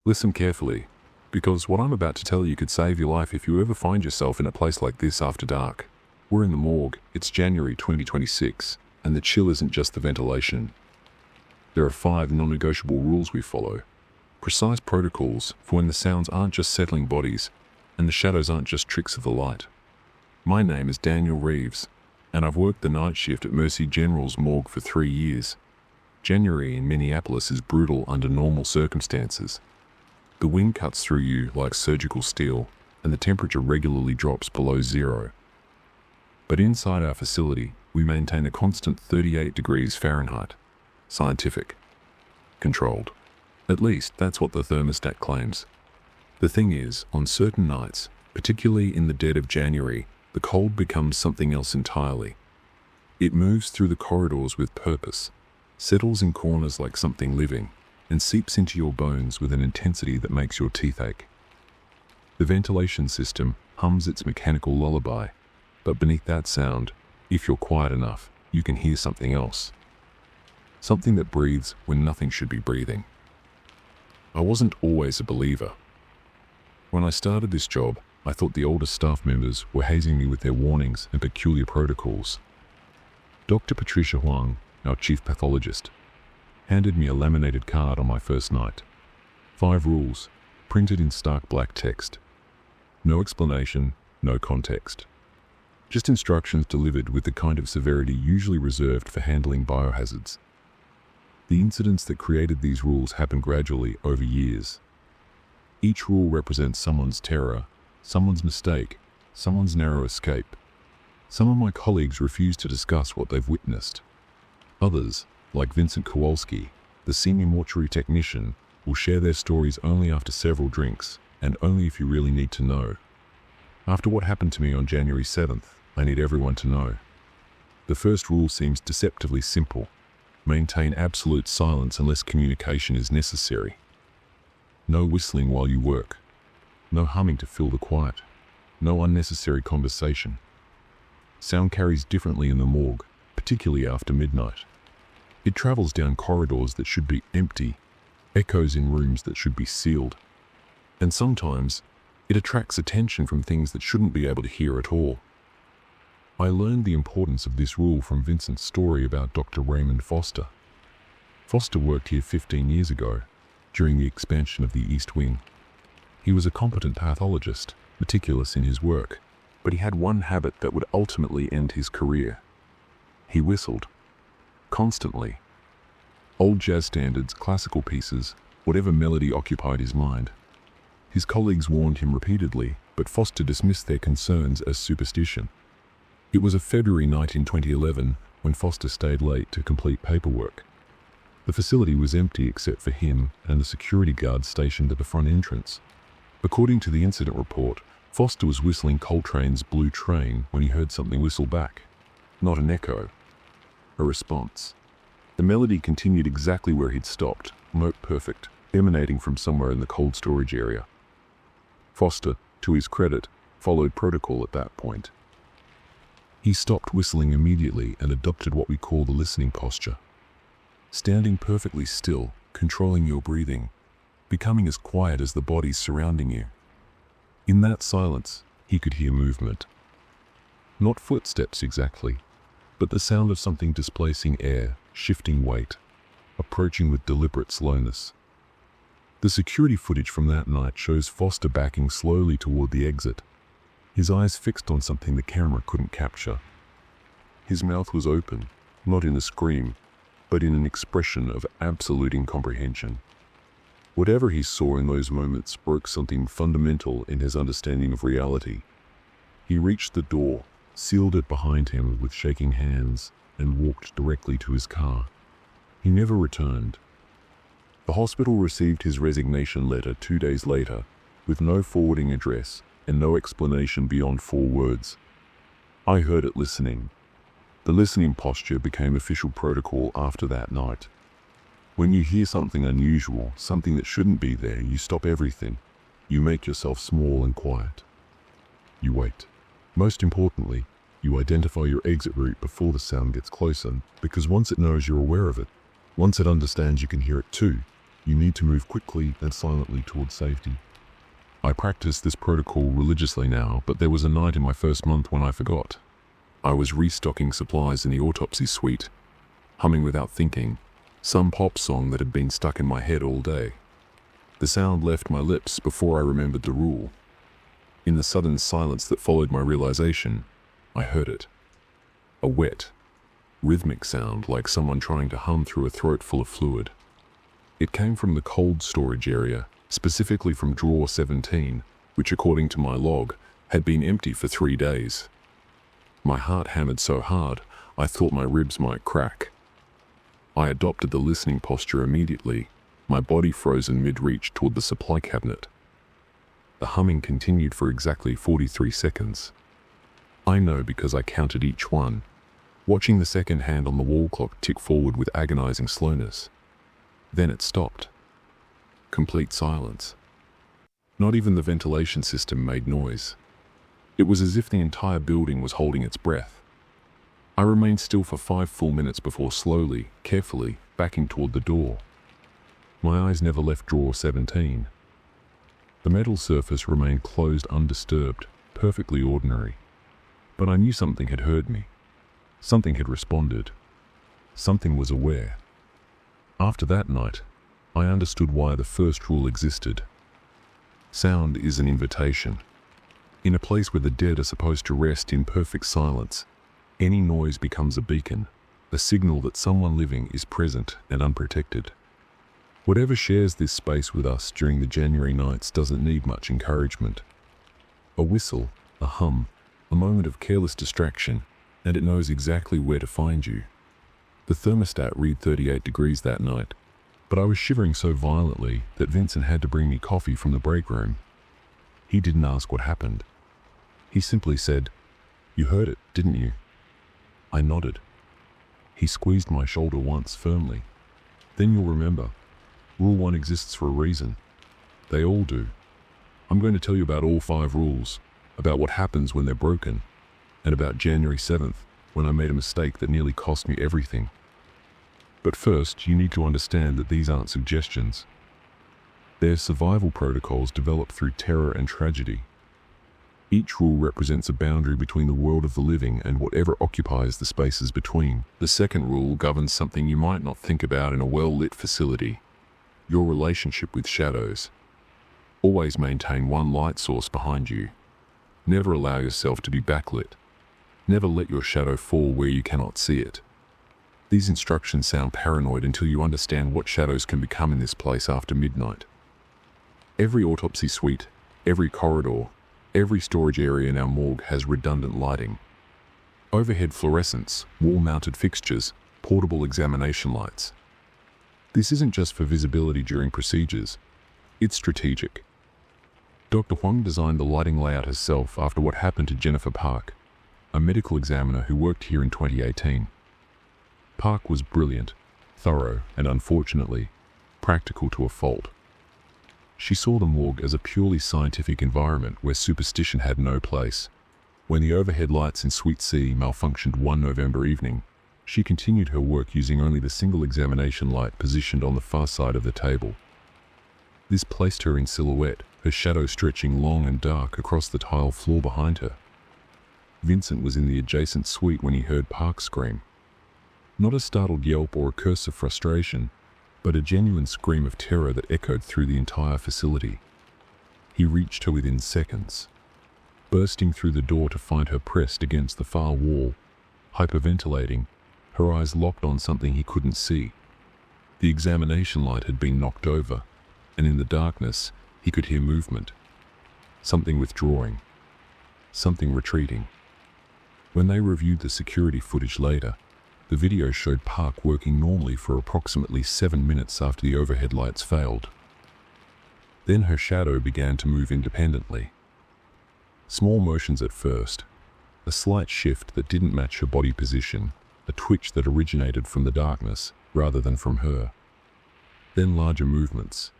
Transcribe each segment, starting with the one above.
Listen carefully, because what I'm about to tell you could save your life if you ever find yourself in a place like this after dark. We're in the morgue, it's January 2026, and the chill isn't just the ventilation. There are 5 non-negotiable rules we follow. Precise protocols for when the sounds aren't just settling bodies, and the shadows aren't just tricks of the light. My name is Daniel Reeves, and I've worked the night shift at Mercy General's morgue for 3 years. January in Minneapolis is brutal under normal circumstances. The wind cuts through you like surgical steel, and the temperature regularly drops below zero. But inside our facility, we maintain a constant 38 degrees Fahrenheit. Scientific. Controlled. At least, that's what the thermostat claims. The thing is, on certain nights, particularly in the dead of January, the cold becomes something else entirely. It moves through the corridors with purpose, settles in corners like something living, and seeps into your bones with an intensity that makes your teeth ache. The ventilation system hums its mechanical lullaby, but beneath that sound, if you're quiet enough, you can hear something else. Something that breathes when nothing should be breathing. I wasn't always a believer. When I started this job, I thought the older staff members were hazing me with their warnings and peculiar protocols. Dr. Patricia Huang, our chief pathologist, handed me a laminated card on my first night. 5 rules, printed in stark black text. No explanation, no context. Just instructions delivered with the kind of severity usually reserved for handling biohazards. The incidents that created these rules happened gradually over years. Each rule represents someone's terror, someone's mistake, someone's narrow escape. Some of my colleagues refuse to discuss what they've witnessed. Others, like Vincent Kowalski, the senior mortuary technician, will share their stories only after several drinks, and only if you really need to know. After what happened to me on January 7th, I need everyone to know. The first rule seems deceptively simple. Maintain absolute silence unless communication is necessary. No whistling while you work. No humming to fill the quiet. No unnecessary conversation. Sound carries differently in the morgue, particularly after midnight. It travels down corridors that should be empty, echoes in rooms that should be sealed, and sometimes it attracts attention from things that shouldn't be able to hear at all. I learned the importance of this rule from Vincent's story about Dr. Raymond Foster. Foster worked here 15 years ago, during the expansion of the East Wing. He was a competent pathologist, meticulous in his work, but he had one habit that would ultimately end his career. He whistled. Constantly. Old jazz standards, classical pieces, whatever melody occupied his mind. His colleagues warned him repeatedly, but Foster dismissed their concerns as superstition. It was a February night in 2011 when Foster stayed late to complete paperwork. The facility was empty except for him and the security guard stationed at the front entrance. According to the incident report, Foster was whistling Coltrane's Blue Train when he heard something whistle back. Not an echo. A response. The melody continued exactly where he'd stopped, note perfect, emanating from somewhere in the cold storage area. Foster, to his credit, followed protocol at that point. He stopped whistling immediately and adopted what we call the listening posture. Standing perfectly still, controlling your breathing, becoming as quiet as the bodies surrounding you. In that silence, he could hear movement. Not footsteps exactly, but the sound of something displacing air, shifting weight, approaching with deliberate slowness. The security footage from that night shows Foster backing slowly toward the exit, his eyes fixed on something the camera couldn't capture. His mouth was open, not in a scream, but in an expression of absolute incomprehension. Whatever he saw in those moments broke something fundamental in his understanding of reality. He reached the door, sealed it behind him with shaking hands, and walked directly to his car. He never returned. The hospital received his resignation letter 2 days later, with no forwarding address and no explanation beyond 4 words. I heard it listening. The listening posture became official protocol after that night. When you hear something unusual, something that shouldn't be there, you stop everything. You make yourself small and quiet. You wait. Most importantly, you identify your exit route before the sound gets closer, because once it knows you're aware of it, once it understands you can hear it too, You need to move quickly and silently towards safety. I practice this protocol religiously now, but there was a night in my first month when I forgot. I was restocking supplies in the autopsy suite, humming without thinking, some pop song that had been stuck in my head all day. The sound left my lips before I remembered the rule. In the sudden silence that followed my realization, I heard it. A wet, rhythmic sound like someone trying to hum through a throat full of fluid. It came from the cold storage area, specifically from drawer 17, which according to my log, had been empty for 3 days. My heart hammered so hard, I thought my ribs might crack. I adopted the listening posture immediately, my body frozen mid-reach toward the supply cabinet. The humming continued for exactly 43 seconds. I know because I counted each one, watching the second hand on the wall clock tick forward with agonizing slowness. Then it stopped. Complete silence. Not even the ventilation system made noise. It was as if the entire building was holding its breath. I remained still for 5 full minutes before slowly, carefully, backing toward the door. My eyes never left drawer 17. The metal surface remained closed undisturbed, perfectly ordinary. But I knew something had heard me. Something had responded. Something was aware. After that night, I understood why the first rule existed. Sound is an invitation. In a place where the dead are supposed to rest in perfect silence, any noise becomes a beacon, a signal that someone living is present and unprotected. Whatever shares this space with us during the January nights doesn't need much encouragement. A whistle, a hum, a moment of careless distraction, and it knows exactly where to find you. The thermostat read 38 degrees that night, but I was shivering so violently that Vincent had to bring me coffee from the break room. He didn't ask what happened. He simply said, "You heard it, didn't you?" I nodded. He squeezed my shoulder once firmly. "Then you'll remember. Rule 1 exists for a reason. They all do. I'm going to tell you about all 5 rules, about what happens when they're broken, and about January 7th, when I made a mistake that nearly cost me everything. But first, you need to understand that these aren't suggestions. They're survival protocols developed through terror and tragedy. Each rule represents a boundary between the world of the living and whatever occupies the spaces between. The second rule governs something you might not think about in a well-lit facility: your relationship with shadows. Always maintain one light source behind you. Never allow yourself to be backlit. Never let your shadow fall where you cannot see it. These instructions sound paranoid until you understand what shadows can become in this place after midnight. Every autopsy suite, every corridor, every storage area in our morgue has redundant lighting. Overhead fluorescents, wall-mounted fixtures, portable examination lights. This isn't just for visibility during procedures, it's strategic. Dr. Huang designed the lighting layout herself after what happened to Jennifer Park, a medical examiner who worked here in 2018. Park was brilliant, thorough, and unfortunately, practical to a fault. She saw the morgue as a purely scientific environment where superstition had no place. When the overhead lights in Suite C malfunctioned one November evening, she continued her work using only the single examination light positioned on the far side of the table. This placed her in silhouette, her shadow stretching long and dark across the tile floor behind her. Vincent was in the adjacent suite when he heard Park scream. Not a startled yelp or a curse of frustration, but a genuine scream of terror that echoed through the entire facility. He reached her within seconds, bursting through the door to find her pressed against the far wall, hyperventilating, her eyes locked on something he couldn't see. The examination light had been knocked over, and in the darkness, he could hear movement. Something withdrawing. Something retreating. When they reviewed the security footage later, the video showed Park working normally for approximately 7 minutes after the overhead lights failed. Then her shadow began to move independently. Small motions at first, a slight shift that didn't match her body position, a twitch that originated from the darkness rather than from her. Then larger movements.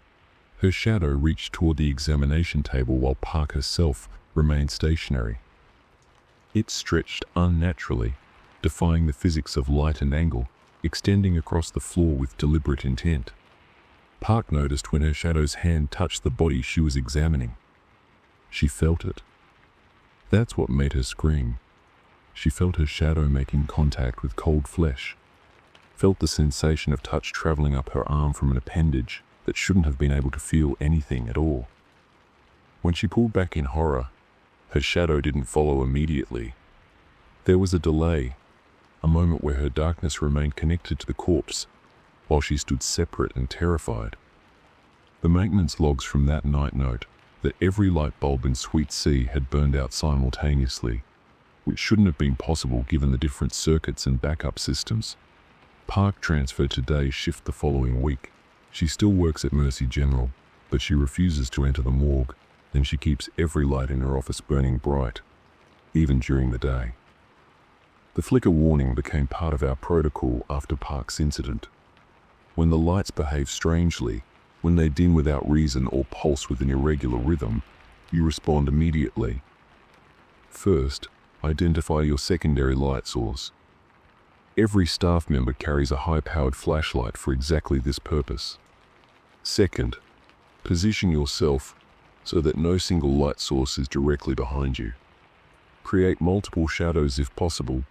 Her shadow reached toward the examination table while Park herself remained stationary. It stretched unnaturally, defying the physics of light and angle, extending across the floor with deliberate intent. Park noticed when her shadow's hand touched the body she was examining. She felt it. That's what made her scream. She felt her shadow making contact with cold flesh. Felt the sensation of touch traveling up her arm from an appendage that shouldn't have been able to feel anything at all. When she pulled back in horror, her shadow didn't follow immediately. There was a delay, a moment where her darkness remained connected to the corpse, while she stood separate and terrified. The maintenance logs from that night note that every light bulb in Suite C had burned out simultaneously, which shouldn't have been possible given the different circuits and backup systems. Park transferred to day shift the following week. She still works at Mercy General, but she refuses to enter the morgue, and she keeps every light in her office burning bright, even during the day. The flicker warning became part of our protocol after Park's incident. When the lights behave strangely, when they dim without reason or pulse with an irregular rhythm, you respond immediately. First, identify your secondary light source. Every staff member carries a high-powered flashlight for exactly this purpose. Second, position yourself so that no single light source is directly behind you. Create multiple shadows if possible.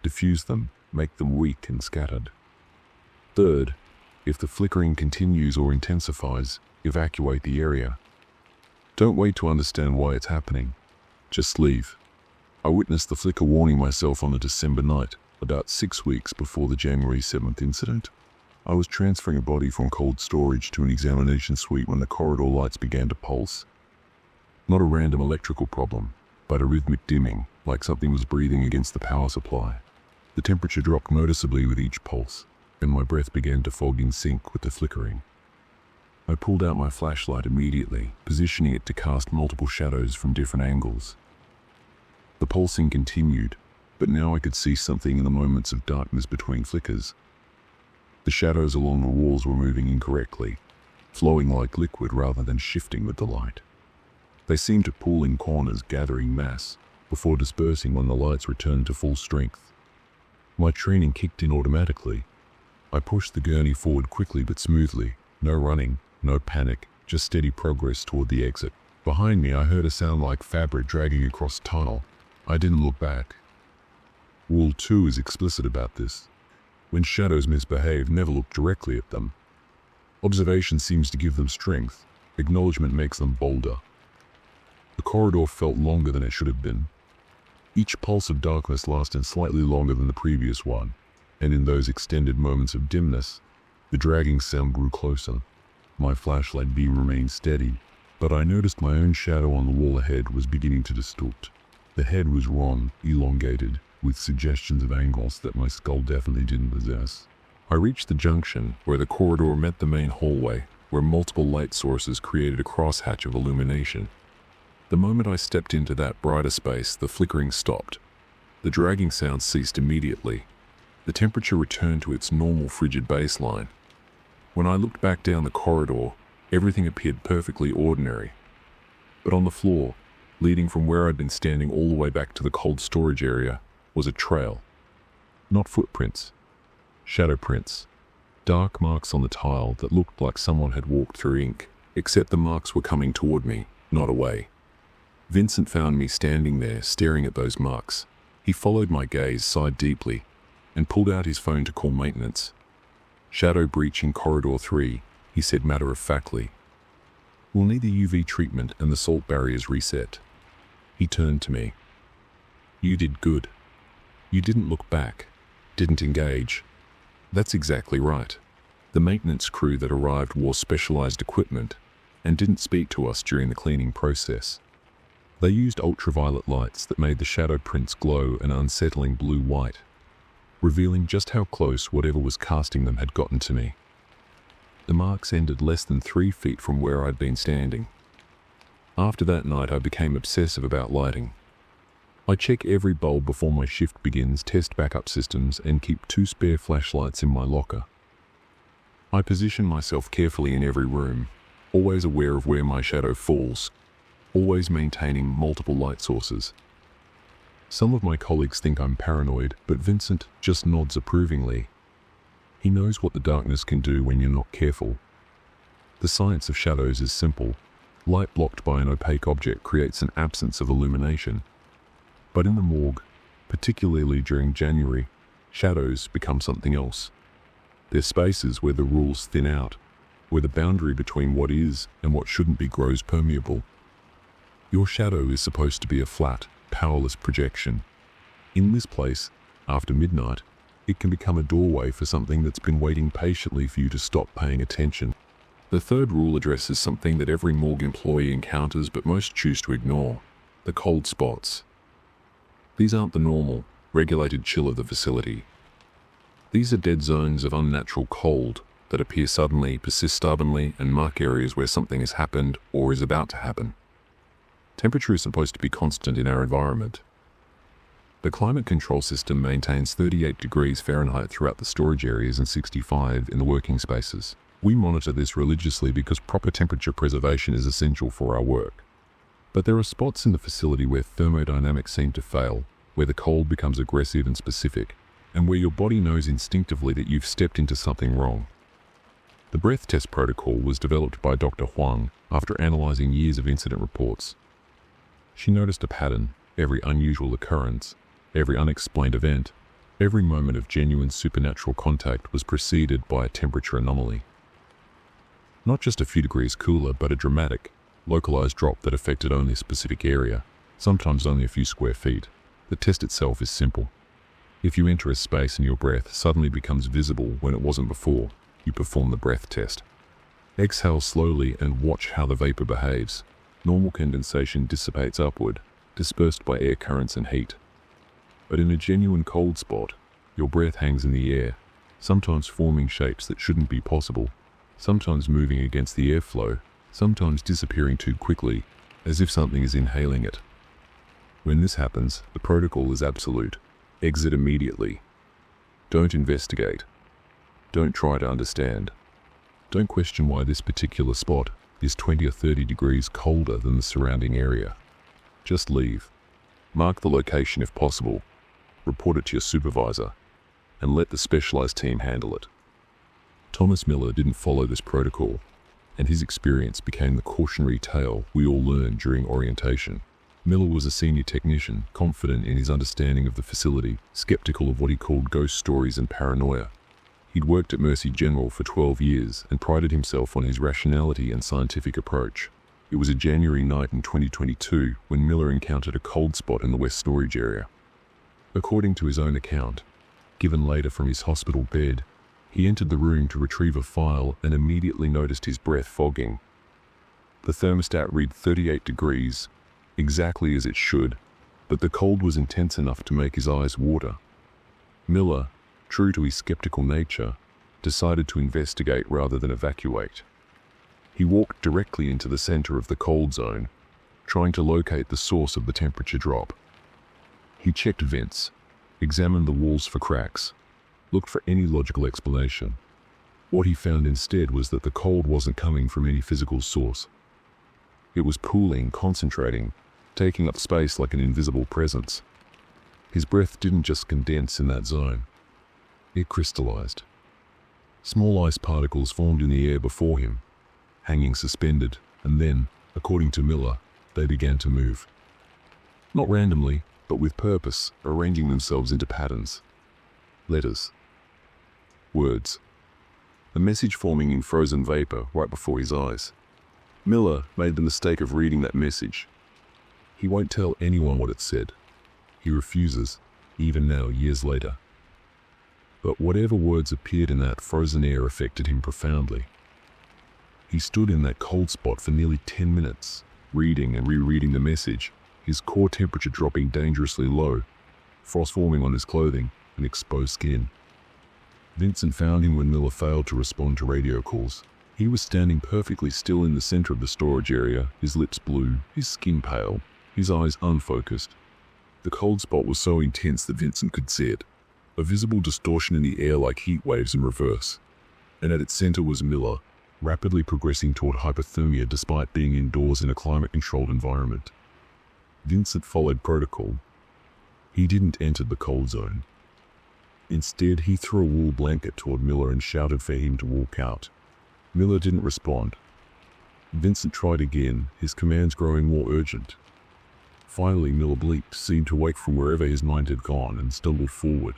Diffuse them, make them weak and scattered. Third, if the flickering continues or intensifies, evacuate the area. Don't wait to understand why it's happening. Just leave. I witnessed the flicker warning myself on a December night, about 6 weeks before the January 7th incident. I was transferring a body from cold storage to an examination suite when the corridor lights began to pulse. Not a random electrical problem, but a rhythmic dimming, like something was breathing against the power supply. The temperature dropped noticeably with each pulse, and my breath began to fog in sync with the flickering. I pulled out my flashlight immediately, positioning it to cast multiple shadows from different angles. The pulsing continued, but now I could see something in the moments of darkness between flickers. The shadows along the walls were moving incorrectly, flowing like liquid rather than shifting with the light. They seemed to pool in corners, gathering mass, before dispersing when the lights returned to full strength. My training kicked in automatically. I pushed the gurney forward quickly but smoothly, no running, no panic, just steady progress toward the exit. Behind me I heard a sound like fabric dragging across the tunnel. I didn't look back. Rule 2 is explicit about this. When shadows misbehave, never look directly at them. Observation seems to give them strength. Acknowledgement makes them bolder. The corridor felt longer than it should have been. Each pulse of darkness lasted slightly longer than the previous one, and in those extended moments of dimness, the dragging sound grew closer. My flashlight beam remained steady, but I noticed my own shadow on the wall ahead was beginning to distort. The head was wrong, elongated, with suggestions of angles that my skull definitely didn't possess. I reached the junction where the corridor met the main hallway, where multiple light sources created a crosshatch of illumination. The moment I stepped into that brighter space, the flickering stopped. The dragging sound ceased immediately. The temperature returned to its normal frigid baseline. When I looked back down the corridor, everything appeared perfectly ordinary. But on the floor, leading from where I'd been standing all the way back to the cold storage area, was a trail. Not footprints. Shadow prints. Dark marks on the tile that looked like someone had walked through ink, except the marks were coming toward me, not away. Vincent found me standing there, staring at those marks. He followed my gaze, sighed deeply, and pulled out his phone to call maintenance. Shadow breach in corridor 3, he said matter-of-factly. We'll need the UV treatment and the salt barriers reset. He turned to me. You did good. You didn't look back, didn't engage. That's exactly right. The maintenance crew that arrived wore specialized equipment and didn't speak to us during the cleaning process. They used ultraviolet lights that made the shadow prints glow an unsettling blue-white, revealing just how close whatever was casting them had gotten to me. The marks ended less than 3 feet from where I'd been standing. After that night, I became obsessive about lighting. I check every bulb before my shift begins, test backup systems, and keep 2 spare flashlights in my locker. I position myself carefully in every room, always aware of where my shadow falls, always maintaining multiple light sources. Some of my colleagues think I'm paranoid, but Vincent just nods approvingly. He knows what the darkness can do when you're not careful. The science of shadows is simple. Light blocked by an opaque object creates an absence of illumination. But in the morgue, particularly during January, shadows become something else. They're spaces where the rules thin out, where the boundary between what is and what shouldn't be grows permeable. Your shadow is supposed to be a flat, powerless projection. In this place, after midnight, it can become a doorway for something that's been waiting patiently for you to stop paying attention. The third rule addresses something that every morgue employee encounters but most choose to ignore: the cold spots. These aren't the normal, regulated chill of the facility. These are dead zones of unnatural cold that appear suddenly, persist stubbornly, and mark areas where something has happened or is about to happen. Temperature is supposed to be constant in our environment. The climate control system maintains 38 degrees Fahrenheit throughout the storage areas and 65 in the working spaces. We monitor this religiously because proper temperature preservation is essential for our work. But there are spots in the facility where thermodynamics seem to fail, where the cold becomes aggressive and specific, and where your body knows instinctively that you've stepped into something wrong. The breath test protocol was developed by Dr. Huang after analyzing years of incident reports. She noticed a pattern: every unusual occurrence, every unexplained event, every moment of genuine supernatural contact was preceded by a temperature anomaly. Not just a few degrees cooler, but a dramatic, localized drop that affected only a specific area, sometimes only a few square feet. The test itself is simple. If you enter a space and your breath suddenly becomes visible when it wasn't before, you perform the breath test. Exhale slowly and watch how the vapor behaves. Normal condensation dissipates upward, dispersed by air currents and heat. But in a genuine cold spot, your breath hangs in the air, sometimes forming shapes that shouldn't be possible, sometimes moving against the airflow, sometimes disappearing too quickly, as if something is inhaling it. When this happens, the protocol is absolute. Exit immediately. Don't investigate. Don't try to understand. Don't question why this particular spot is 20 or 30 degrees colder than the surrounding area. Just leave. Mark the location if possible. Report it to your supervisor, and let the specialized team handle it. Thomas Miller didn't follow this protocol, and his experience became the cautionary tale we all learned during orientation. Miller was a senior technician, confident in his understanding of the facility, skeptical of what he called ghost stories and paranoia. He'd worked at Mercy General for 12 years and prided himself on his rationality and scientific approach. It was a January night in 2022 when Miller encountered a cold spot in the West Storage area. According to his own account, given later from his hospital bed, he entered the room to retrieve a file and immediately noticed his breath fogging. The thermostat read 38 degrees, exactly as it should, but the cold was intense enough to make his eyes water. Miller, true to his skeptical nature, decided to investigate rather than evacuate. He walked directly into the center of the cold zone, trying to locate the source of the temperature drop. He checked vents, examined the walls for cracks, looked for any logical explanation. What he found instead was that the cold wasn't coming from any physical source. It was pooling, concentrating, taking up space like an invisible presence. His breath didn't just condense in that zone. It crystallized. Small ice particles formed in the air before him, hanging suspended, and then, according to Miller, they began to move. Not randomly, but with purpose, arranging themselves into patterns. Letters. Words. A message forming in frozen vapor right before his eyes. Miller made the mistake of reading that message. He won't tell anyone what it said. He refuses, even now, years later. But whatever words appeared in that frozen air affected him profoundly. He stood in that cold spot for nearly 10 minutes, reading and rereading the message, his core temperature dropping dangerously low, frost forming on his clothing and exposed skin. Vincent found him when Miller failed to respond to radio calls. He was standing perfectly still in the center of the storage area, his lips blue, his skin pale, his eyes unfocused. The cold spot was so intense that Vincent could see it, a visible distortion in the air like heat waves in reverse. And at its center was Miller, rapidly progressing toward hypothermia despite being indoors in a climate-controlled environment. Vincent followed protocol. He didn't enter the cold zone. Instead, he threw a wool blanket toward Miller and shouted for him to walk out. Miller didn't respond, Vincent tried again, his commands growing more urgent. Finally, Miller bleeped, seemed to wake from wherever his mind had gone, and stumbled forward.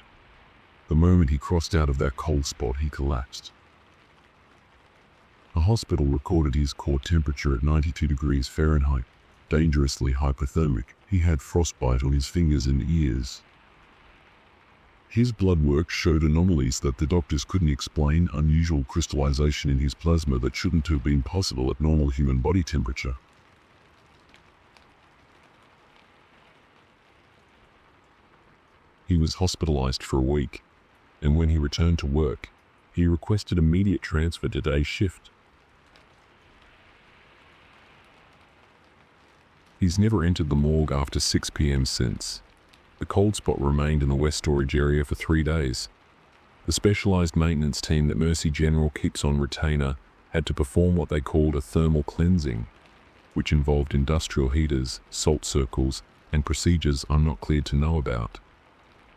The moment he crossed out of that cold spot, he collapsed. A hospital recorded his core temperature at 92 degrees Fahrenheit, dangerously hypothermic. He had frostbite on his fingers and ears. His blood work showed anomalies that the doctors couldn't explain, unusual crystallization in his plasma that shouldn't have been possible at normal human body temperature. He was hospitalized for a week, and when he returned to work, he requested immediate transfer to day shift. He's never entered the morgue after 6 p.m. since. The cold spot remained in the West Storage area for 3 days. The specialized maintenance team that Mercy General keeps on retainer had to perform what they called a thermal cleansing, which involved industrial heaters, salt circles, and procedures I'm not cleared to know about.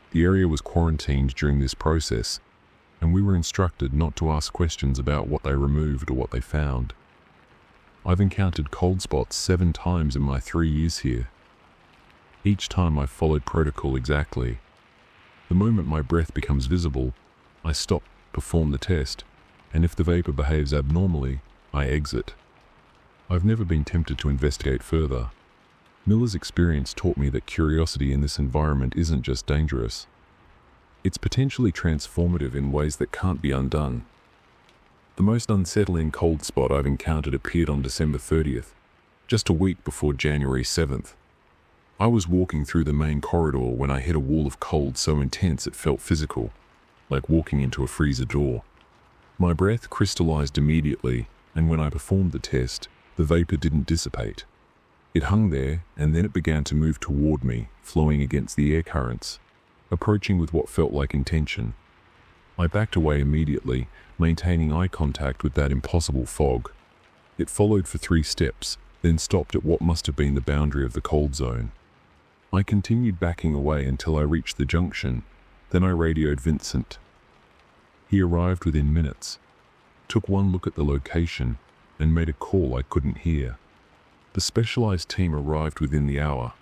The area was quarantined during this process, and we were instructed not to ask questions about what they removed or what they found. I've encountered cold spots 7 times in my 3 years here. Each time I followed protocol exactly. The moment my breath becomes visible, I stop, perform the test, and if the vapor behaves abnormally, I exit. I've never been tempted to investigate further. Miller's experience taught me that curiosity in this environment isn't just dangerous. It's potentially transformative in ways that can't be undone. The most unsettling cold spot I've encountered appeared on December 30th, just a week before January 7th. I was walking through the main corridor when I hit a wall of cold so intense it felt physical, like walking into a freezer door. My breath crystallized immediately, and when I performed the test, the vapor didn't dissipate. It hung there, and then it began to move toward me, flowing against the air currents, approaching with what felt like intention. I backed away immediately, maintaining eye contact with that impossible fog. It followed for 3 steps, then stopped at what must have been the boundary of the cold zone. I continued backing away until I reached the junction, then I radioed Vincent. He arrived within minutes, took one look at the location, and made a call I couldn't hear. The specialized team arrived within the hour.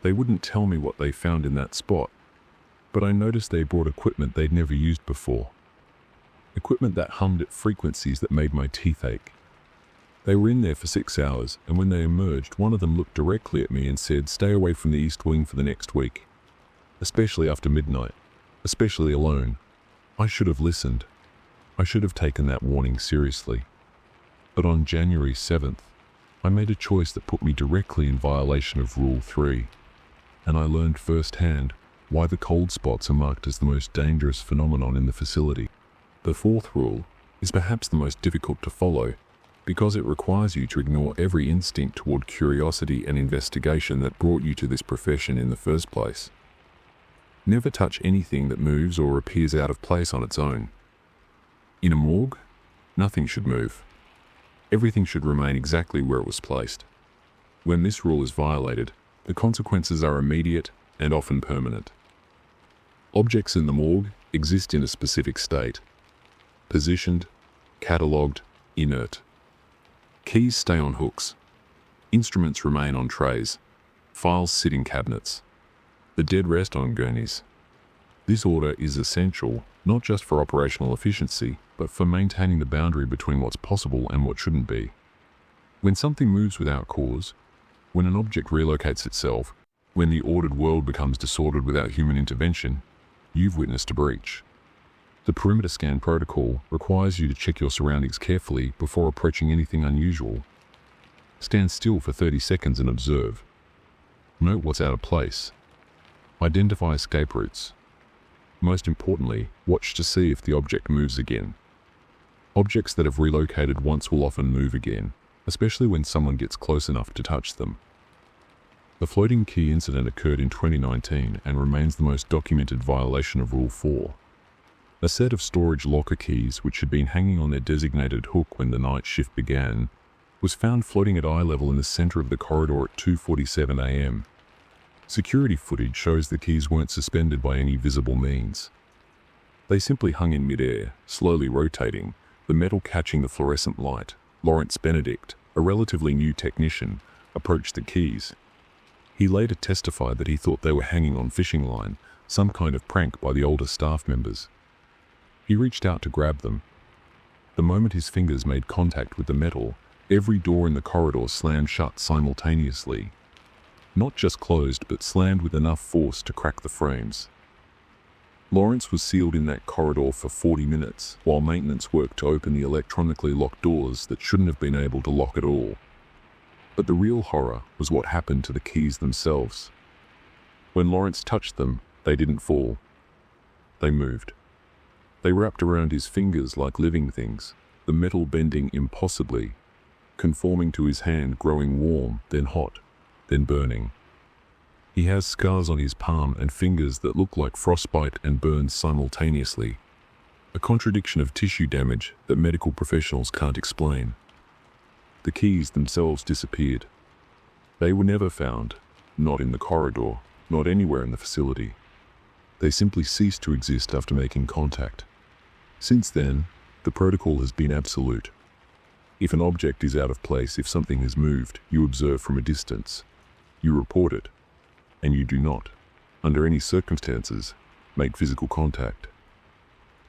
They wouldn't tell me what they found in that spot, but I noticed they brought equipment they'd never used before. Equipment that hummed at frequencies that made my teeth ache. They were in there for 6 hours, and when they emerged, one of them looked directly at me and said, "Stay away from the East Wing for the next week. Especially after midnight. Especially alone." I should have listened. I should have taken that warning seriously. But on January 7th, I made a choice that put me directly in violation of Rule 3, and I learned firsthand why the cold spots are marked as the most dangerous phenomenon in the facility. The 4th rule is perhaps the most difficult to follow, because it requires you to ignore every instinct toward curiosity and investigation that brought you to this profession in the first place. Never touch anything that moves or appears out of place on its own. In a morgue, nothing should move. Everything should remain exactly where it was placed. When this rule is violated, the consequences are immediate and often permanent. Objects in the morgue exist in a specific state. Positioned, catalogued, inert. Keys stay on hooks. Instruments remain on trays. Files sit in cabinets. The dead rest on gurneys. This order is essential, not just for operational efficiency, but for maintaining the boundary between what's possible and what shouldn't be. When something moves without cause, when an object relocates itself, when the ordered world becomes disordered without human intervention, you've witnessed a breach. The perimeter scan protocol requires you to check your surroundings carefully before approaching anything unusual. Stand still for 30 seconds and observe. Note what's out of place. Identify escape routes. Most importantly, watch to see if the object moves again. Objects that have relocated once will often move again, especially when someone gets close enough to touch them. The floating key incident occurred in 2019 and remains the most documented violation of Rule 4. A set of storage locker keys, which had been hanging on their designated hook when the night shift began, was found floating at eye level in the center of the corridor at 2:47 a.m. Security footage shows the keys weren't suspended by any visible means. They simply hung in midair, slowly rotating, the metal catching the fluorescent light. Lawrence Benedict, a relatively new technician, approached the keys. He later testified that he thought they were hanging on fishing line, some kind of prank by the older staff members. He reached out to grab them. The moment his fingers made contact with the metal, every door in the corridor slammed shut simultaneously. Not just closed, but slammed with enough force to crack the frames. Lawrence was sealed in that corridor for 40 minutes, while maintenance worked to open the electronically locked doors that shouldn't have been able to lock at all. But the real horror was what happened to the keys themselves. When Lawrence touched them, they didn't fall. They moved. They wrapped around his fingers like living things, the metal bending impossibly, conforming to his hand, growing warm, then hot, then burning. He has scars on his palm and fingers that look like frostbite and burns simultaneously, a contradiction of tissue damage that medical professionals can't explain. The keys themselves disappeared. They were never found, not in the corridor, not anywhere in the facility. They simply ceased to exist after making contact. Since then, the protocol has been absolute. If an object is out of place, if something has moved, you observe from a distance. You report it. And you do not, under any circumstances, make physical contact.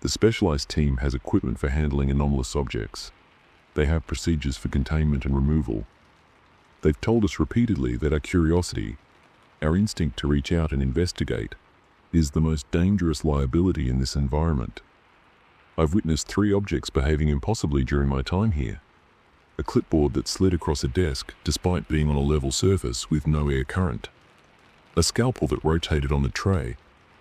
The specialized team has equipment for handling anomalous objects. They have procedures for containment and removal. They've told us repeatedly that our curiosity, our instinct to reach out and investigate, is the most dangerous liability in this environment. I've witnessed 3 objects behaving impossibly during my time here. A clipboard that slid across a desk despite being on a level surface with no air current. A scalpel that rotated on the tray,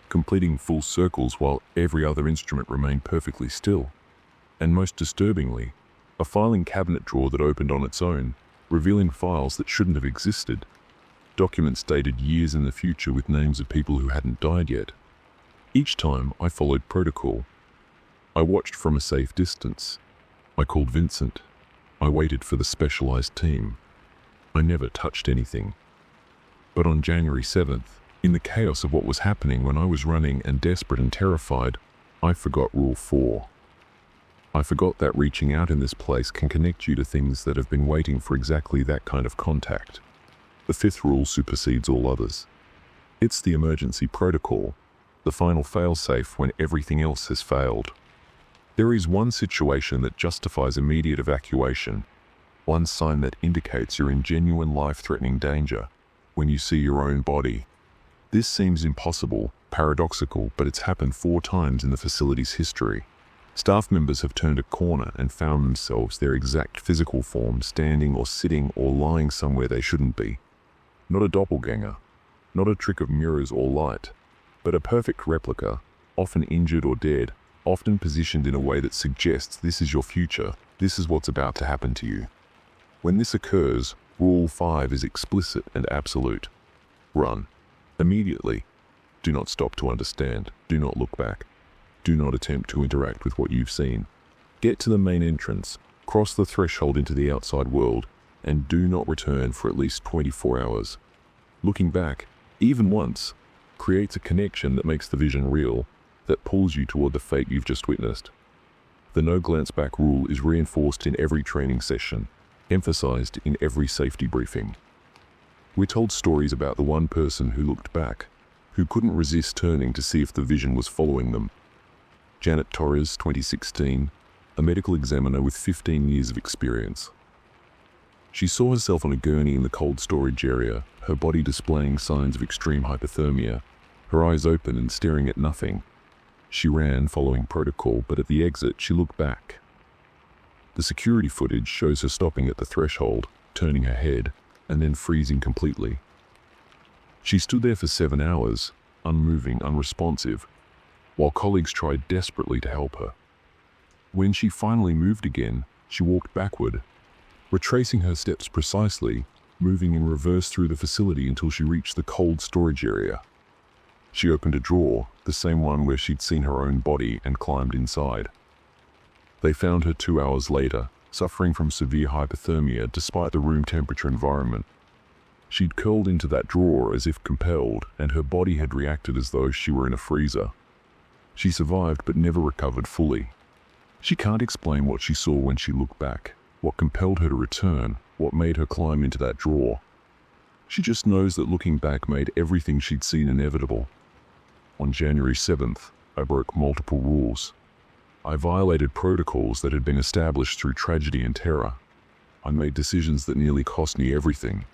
completing full circles while every other instrument remained perfectly still. And most disturbingly, a filing cabinet drawer that opened on its own, revealing files that shouldn't have existed. Documents dated years in the future with names of people who hadn't died yet. Each time I followed protocol. I watched from a safe distance. I called Vincent. I waited for the specialized team. I never touched anything. But on January 7th, in the chaos of what was happening when I was running and desperate and terrified, I forgot Rule 4. I forgot that reaching out in this place can connect you to things that have been waiting for exactly that kind of contact. The 5th rule supersedes all others. It's the emergency protocol, the final fail-safe when everything else has failed. There is one situation that justifies immediate evacuation, one sign that indicates you're in genuine life-threatening danger. When you see your own body. This seems impossible, paradoxical, but it's happened 4 times in the facility's history. Staff members have turned a corner and found themselves their exact physical form standing or sitting or lying somewhere they shouldn't be. Not a doppelganger, not a trick of mirrors or light, but a perfect replica, often injured or dead, often positioned in a way that suggests this is your future, this is what's about to happen to you. When this occurs, Rule 5 is explicit and absolute. Run. Immediately. Do not stop to understand. Do not look back. Do not attempt to interact with what you've seen. Get to the main entrance, cross the threshold into the outside world, and do not return for at least 24 hours. Looking back, even once, creates a connection that makes the vision real, that pulls you toward the fate you've just witnessed. The no glance back rule is reinforced in every training session, emphasized in every safety briefing. We're told stories about the one person who looked back, who couldn't resist turning to see if the vision was following them. Janet Torres, 2016, a medical examiner with 15 years of experience. She saw herself on a gurney in the cold storage area, her body displaying signs of extreme hypothermia, her eyes open and staring at nothing. She ran, following protocol, but at the exit she looked back. The security footage shows her stopping at the threshold, turning her head, and then freezing completely. She stood there for 7 hours, unmoving, unresponsive, while colleagues tried desperately to help her. When she finally moved again, she walked backward, retracing her steps precisely, moving in reverse through the facility until she reached the cold storage area. She opened a drawer, the same one where she'd seen her own body, and climbed inside. They found her 2 hours later, suffering from severe hypothermia despite the room temperature environment. She'd curled into that drawer as if compelled, and her body had reacted as though she were in a freezer. She survived but never recovered fully. She can't explain what she saw when she looked back. What compelled her to return? What made her climb into that drawer? She just knows that looking back made everything she'd seen inevitable. On January 7th, I broke multiple rules. I violated protocols that had been established through tragedy and terror. I made decisions that nearly cost me everything.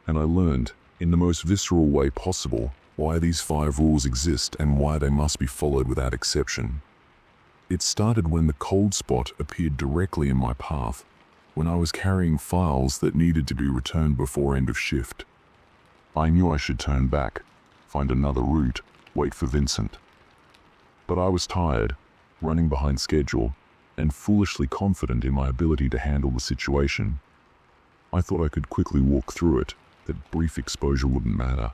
And I learned, in the most visceral way possible, why these 5 rules exist and why they must be followed without exception. It started when the cold spot appeared directly in my path, when I was carrying files that needed to be returned before end of shift. I knew I should turn back, find another route, wait for Vincent. But I was tired, running behind schedule, and foolishly confident in my ability to handle the situation. I thought I could quickly walk through it, that brief exposure wouldn't matter.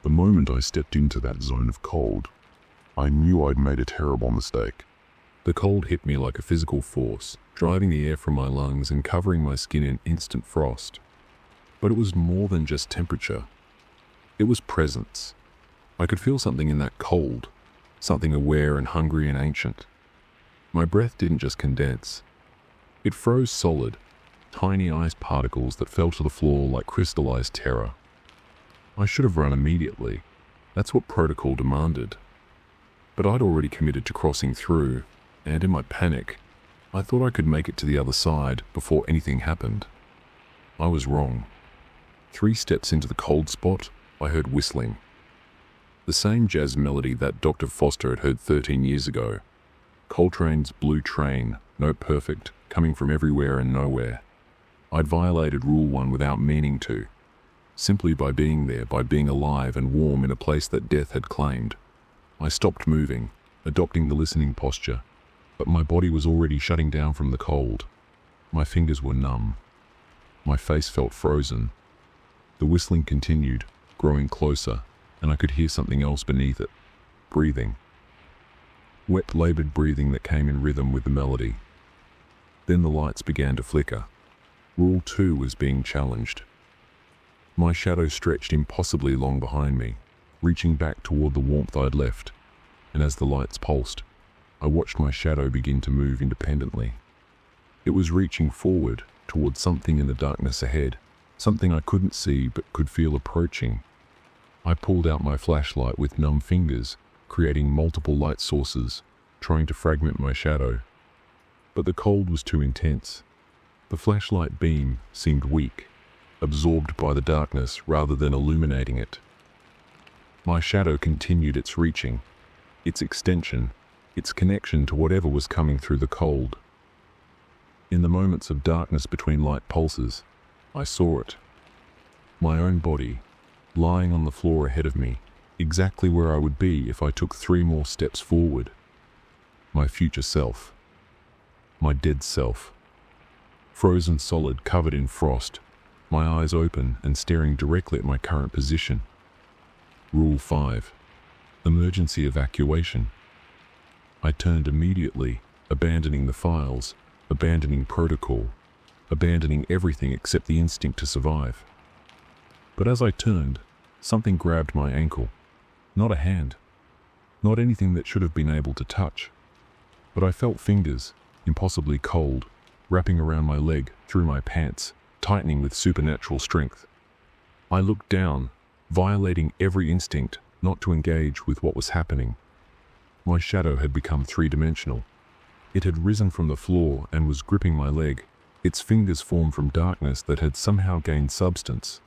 The moment I stepped into that zone of cold, I knew I'd made a terrible mistake. The cold hit me like a physical force, driving the air from my lungs and covering my skin in instant frost. But it was more than just temperature. It was presence. I could feel something in that cold, something aware and hungry and ancient. My breath didn't just condense. It froze solid, tiny ice particles that fell to the floor like crystallized terror. I should have run immediately. That's what protocol demanded. But I'd already committed to crossing through, and in my panic, I thought I could make it to the other side before anything happened. I was wrong. 3 steps into the cold spot, I heard whistling. The same jazz melody that Dr. Foster had heard 13 years ago. Coltrane's Blue Train, note perfect, coming from everywhere and nowhere. I'd violated Rule 1 without meaning to, simply by being there, by being alive and warm in a place that death had claimed. I stopped moving, adopting the listening posture, but my body was already shutting down from the cold. My fingers were numb. My face felt frozen. The whistling continued, growing closer, and I could hear something else beneath it. Breathing. Wet, labored breathing that came in rhythm with the melody. Then the lights began to flicker. Rule 2 was being challenged. My shadow stretched impossibly long behind me, reaching back toward the warmth I'd left, and as the lights pulsed, I watched my shadow begin to move independently. It was reaching forward toward something in the darkness ahead, something I couldn't see but could feel approaching. I pulled out my flashlight with numb fingers, creating multiple light sources, trying to fragment my shadow. But the cold was too intense. The flashlight beam seemed weak, absorbed by the darkness rather than illuminating it. My shadow continued its reaching, its extension, its connection to whatever was coming through the cold. In the moments of darkness between light pulses, I saw it. My own body, lying on the floor ahead of me, exactly where I would be if I took 3 more steps forward. My future self. My dead self. Frozen solid, covered in frost, my eyes open and staring directly at my current position. Rule 5. Emergency evacuation. I turned immediately, abandoning the files, abandoning protocol, abandoning everything except the instinct to survive. But as I turned, something grabbed my ankle. Not a hand. Not anything that should have been able to touch. But I felt fingers, impossibly cold, wrapping around my leg, through my pants, tightening with supernatural strength. I looked down, violating every instinct not to engage with what was happening. My shadow had become 3-dimensional. It had risen from the floor and was gripping my leg, its fingers formed from darkness that had somehow gained substance.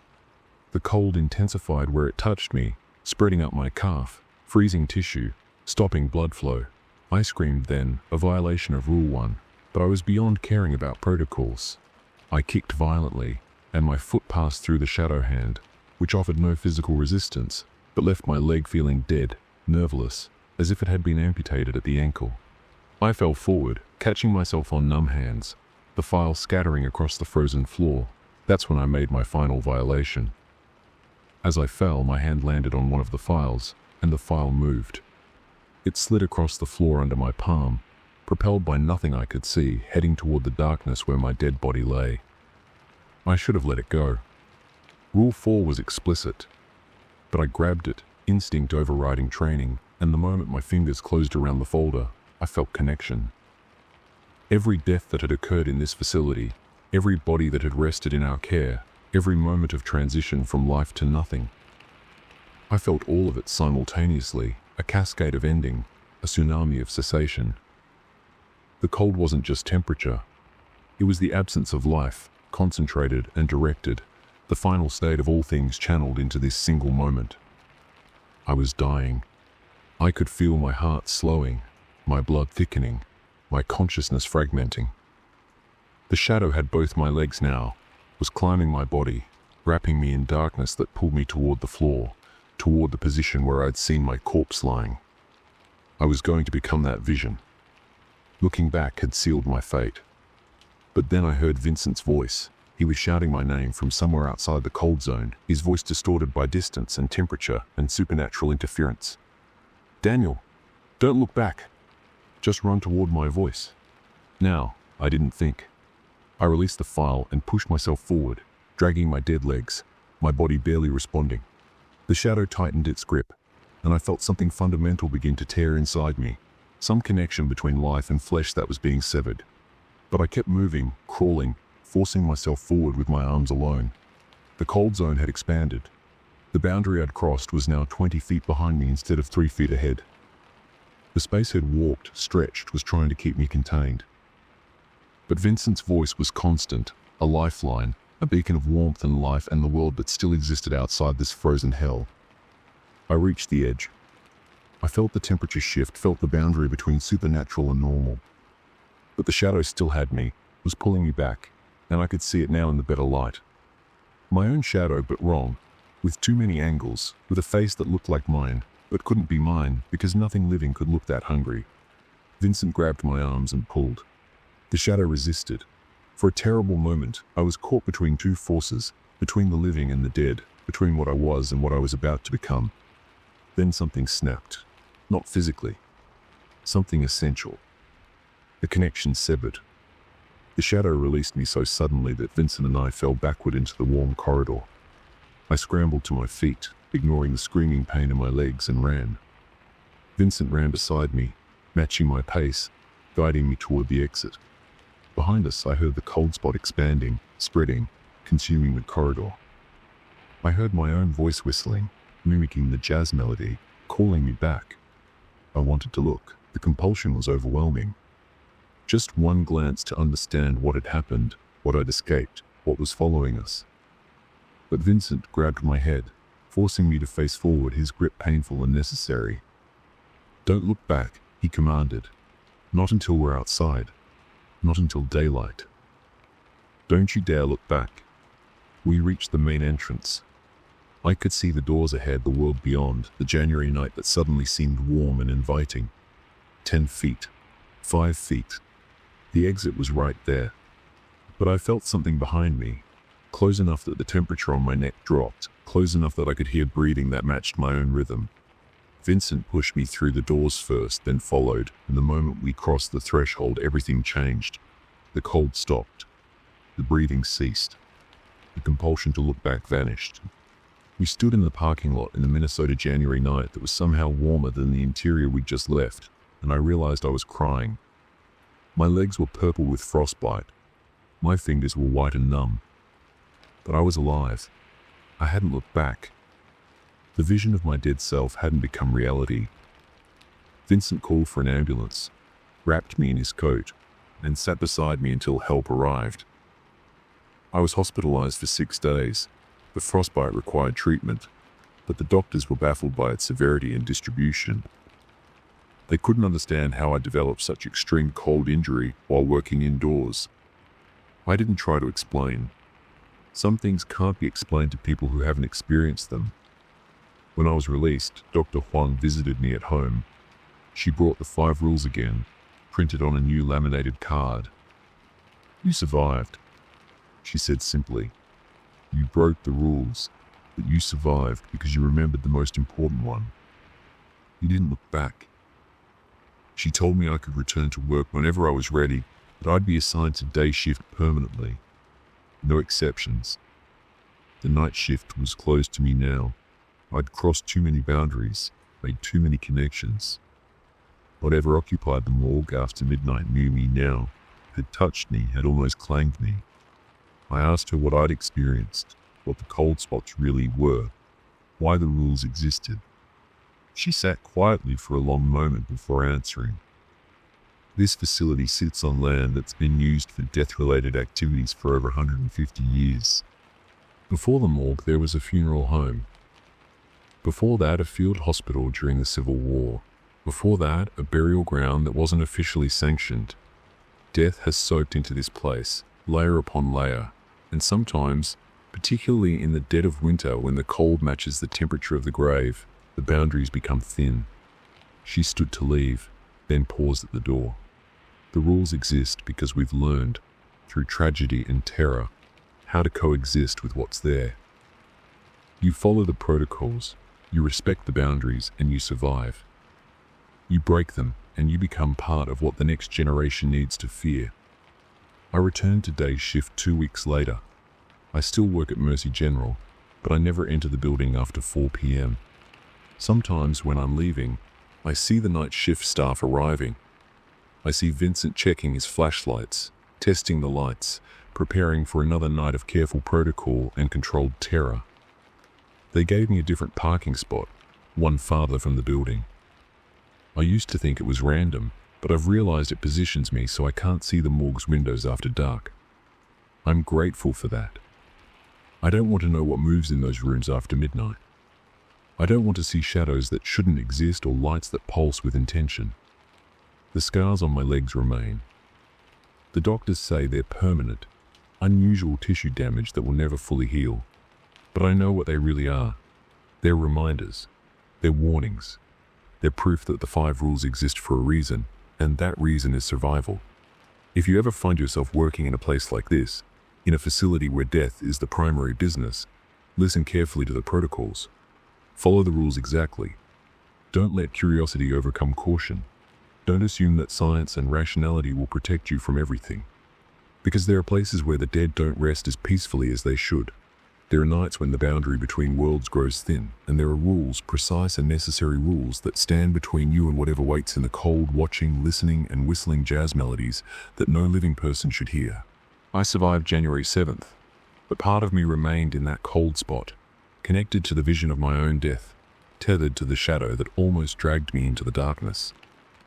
The cold intensified where it touched me, spreading up my calf, freezing tissue, stopping blood flow. I screamed then, a violation of Rule 1, but I was beyond caring about protocols. I kicked violently, and my foot passed through the shadow hand, which offered no physical resistance, but left my leg feeling dead, nerveless, as if it had been amputated at the ankle. I fell forward, catching myself on numb hands, the file scattering across the frozen floor. That's when I made my final violation. As I fell, my hand landed on one of the files, and the file moved. It slid across the floor under my palm, propelled by nothing I could see, heading toward the darkness where my dead body lay. I should have let it go. Rule 4 was explicit, but I grabbed it, instinct overriding training, and the moment my fingers closed around the folder, I felt connection. Every death that had occurred in this facility, every body that had rested in our care, every moment of transition from life to nothing. I felt all of it simultaneously, a cascade of ending, a tsunami of cessation. The cold wasn't just temperature. It was the absence of life, concentrated and directed, the final state of all things channeled into this single moment. I was dying. I could feel my heart slowing, my blood thickening, my consciousness fragmenting. The shadow had both my legs now, was climbing my body, wrapping me in darkness that pulled me toward the floor, toward the position where I'd seen my corpse lying. I was going to become that vision. Looking back had sealed my fate. But then I heard Vincent's voice. He was shouting my name from somewhere outside the cold zone, his voice distorted by distance and temperature and supernatural interference. "Daniel, don't look back. Just run toward my voice." Now, I didn't think. I released the file and pushed myself forward, dragging my dead legs, my body barely responding. The shadow tightened its grip, and I felt something fundamental begin to tear inside me, some connection between life and flesh that was being severed. But I kept moving, crawling, forcing myself forward with my arms alone. The cold zone had expanded. The boundary I'd crossed was now 20 feet behind me instead of 3 feet ahead. The space had warped, stretched, was trying to keep me contained. But Vincent's voice was constant, a lifeline, a beacon of warmth and life and the world that still existed outside this frozen hell. I reached the edge. I felt the temperature shift, felt the boundary between supernatural and normal. But the shadow still had me, was pulling me back, and I could see it now in the better light. My own shadow, but wrong, with too many angles, with a face that looked like mine, but couldn't be mine because nothing living could look that hungry. Vincent grabbed my arms and pulled. The shadow resisted. For a terrible moment, I was caught between two forces, between the living and the dead, between what I was and what I was about to become. Then something snapped. Not physically. Something essential. The connection severed. The shadow released me so suddenly that Vincent and I fell backward into the warm corridor. I scrambled to my feet, ignoring the screaming pain in my legs, and ran. Vincent ran beside me, matching my pace, guiding me toward the exit. Behind us, I heard the cold spot expanding, spreading, consuming the corridor. I heard my own voice whistling, mimicking the jazz melody, calling me back. I wanted to look. The compulsion was overwhelming. Just one glance to understand what had happened, what I'd escaped, what was following us. But Vincent grabbed my head, forcing me to face forward, his grip painful and necessary. "Don't look back," he commanded. "Not until we're outside. Not until daylight. Don't you dare look back." We reached the main entrance. I could see the doors ahead, the world beyond, the January night that suddenly seemed warm and inviting. 10 feet. 5 feet. The exit was right there. But I felt something behind me, close enough that the temperature on my neck dropped, close enough that I could hear breathing that matched my own rhythm. Vincent pushed me through the doors first, then followed, and the moment we crossed the threshold, everything changed. The cold stopped. The breathing ceased. The compulsion to look back vanished. We stood in the parking lot in the Minnesota January night that was somehow warmer than the interior we'd just left, and I realized I was crying. My legs were purple with frostbite. My fingers were white and numb. But I was alive. I hadn't looked back. The vision of my dead self hadn't become reality. Vincent called for an ambulance, wrapped me in his coat, and sat beside me until help arrived. I was hospitalized for 6 days. The frostbite required treatment, but the doctors were baffled by its severity and distribution. They couldn't understand how I developed such extreme cold injury while working indoors. I didn't try to explain. Some things can't be explained to people who haven't experienced them. When I was released, Dr. Huang visited me at home. She brought the 5 rules again, printed on a new laminated card. "You survived," she said simply. "You broke the rules, but you survived because you remembered the most important one. You didn't look back." She told me I could return to work whenever I was ready, but I'd be assigned to day shift permanently. No exceptions. The night shift was closed to me now. I'd crossed too many boundaries, made too many connections. Whatever occupied the morgue after midnight knew me now, had touched me, had almost claimed me. I asked her what I'd experienced, what the cold spots really were, why the rules existed. She sat quietly for a long moment before answering. This facility sits on land that's been used for death-related activities for over 150 years. Before the morgue, there was a funeral home. Before that, a field hospital during the Civil War. Before that, a burial ground that wasn't officially sanctioned. Death has soaked into this place, layer upon layer, and sometimes, particularly in the dead of winter when the cold matches the temperature of the grave, the boundaries become thin. She stood to leave, then paused at the door. The rules exist because we've learned, through tragedy and terror, how to coexist with what's there. You follow the protocols, you respect the boundaries, and you survive. You break them, and you become part of what the next generation needs to fear. I returned to day shift 2 weeks later. I still work at Mercy General, but I never enter the building after 4 p.m. Sometimes when I'm leaving, I see the night shift staff arriving. I see Vincent checking his flashlights, testing the lights, preparing for another night of careful protocol and controlled terror. They gave me a different parking spot, one farther from the building. I used to think it was random, but I've realized it positions me so I can't see the morgue's windows after dark. I'm grateful for that. I don't want to know what moves in those rooms after midnight. I don't want to see shadows that shouldn't exist or lights that pulse with intention. The scars on my legs remain. The doctors say they're permanent, unusual tissue damage that will never fully heal. But I know what they really are. They're reminders. They're warnings. They're proof that the 5 rules exist for a reason, and that reason is survival. If you ever find yourself working in a place like this, in a facility where death is the primary business, listen carefully to the protocols. Follow the rules exactly. Don't let curiosity overcome caution. Don't assume that science and rationality will protect you from everything. Because there are places where the dead don't rest as peacefully as they should. There are nights when the boundary between worlds grows thin, and there are rules, precise and necessary rules, that stand between you and whatever waits in the cold, watching, listening, and whistling jazz melodies that no living person should hear. I survived January 7th, but part of me remained in that cold spot, connected to the vision of my own death, tethered to the shadow that almost dragged me into the darkness.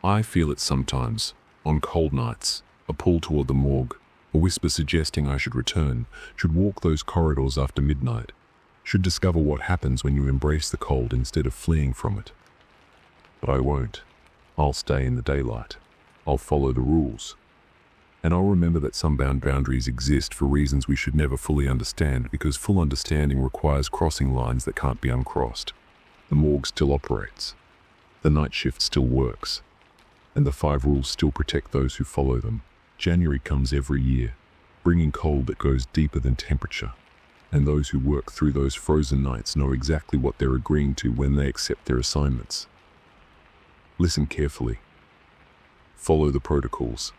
I feel it sometimes, on cold nights, a pull toward the morgue, a whisper suggesting I should return, should walk those corridors after midnight, should discover what happens when you embrace the cold instead of fleeing from it. But I won't. I'll stay in the daylight. I'll follow the rules. And I'll remember that some boundaries exist for reasons we should never fully understand, because full understanding requires crossing lines that can't be uncrossed. The morgue still operates. The night shift still works. And the 5 rules still protect those who follow them. January comes every year, bringing cold that goes deeper than temperature. And those who work through those frozen nights know exactly what they're agreeing to when they accept their assignments. Listen carefully. Follow the protocols.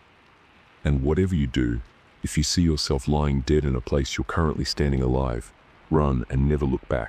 And whatever you do, if you see yourself lying dead in a place you're currently standing alive, run and never look back.